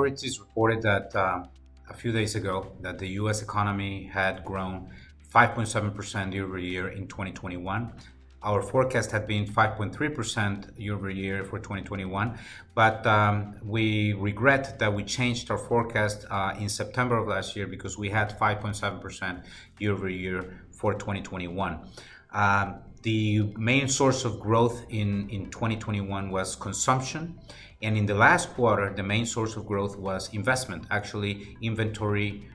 authorities reported that a few days ago that the U.S. economy had grown 5.7% year over year in 2021. Our forecast had been 5.3% year over year for 2021, but we regret that we changed our forecast in September of last year because we had 5.7% year over year for 2021. The main source of growth in 2021 was consumption. And in the last quarter, the main source of growth was investment, actually inventory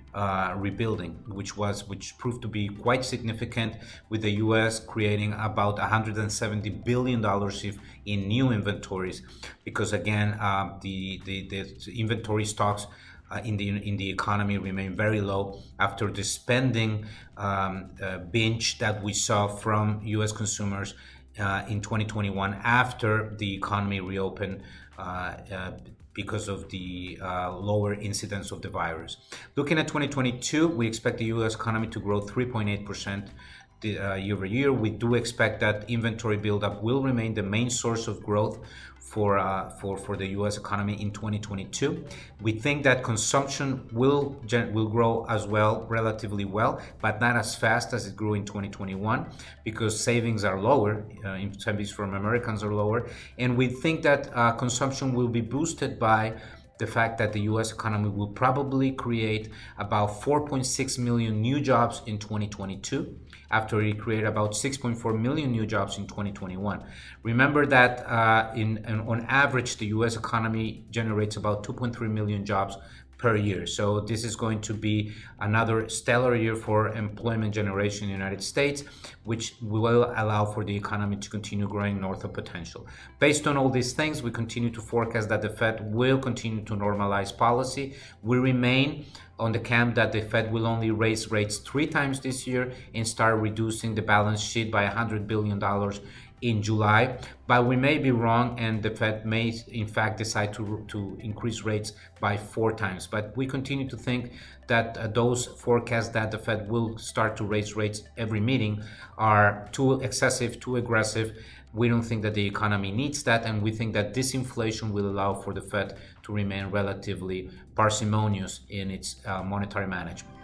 rebuilding, which proved to be quite significant, with the U.S. creating about $170 billion in new inventories, because again, the inventory stocks in the economy remain very low after the spending binge that we saw from U.S. consumers in 2021 after the economy reopened because of the lower incidence of the virus. Looking at 2022, we expect the U.S. economy to grow 3.8% year over year. We do expect that inventory buildup will remain the main source of growth for the U.S. economy in 2022. We think that consumption will grow as well, relatively well, but not as fast as it grew in 2021 because savings are lower, savings from Americans are lower, and we think that consumption will be boosted by the fact that the U.S. economy will probably create about 4.6 million new jobs in 2022, after it created about 6.4 million new jobs in 2021. Remember that on average, the U.S. economy generates about 2.3 million jobs per year. So this is going to be another stellar year for employment generation in the United States, which will allow for the economy to continue growing north of potential. Based on all these things, we continue to forecast that the Fed will continue to normalize policy. We remain on the camp that the Fed will only raise rates 3 times this year and start reducing the balance sheet by $100 billion in July, but we may be wrong, and the Fed may in fact decide to increase rates by 4 times. But we continue to think that those forecasts that the Fed will start to raise rates every meeting are too excessive, too aggressive. We don't think that the economy needs that, and we think that disinflation will allow for the Fed to remain relatively parsimonious in its monetary management.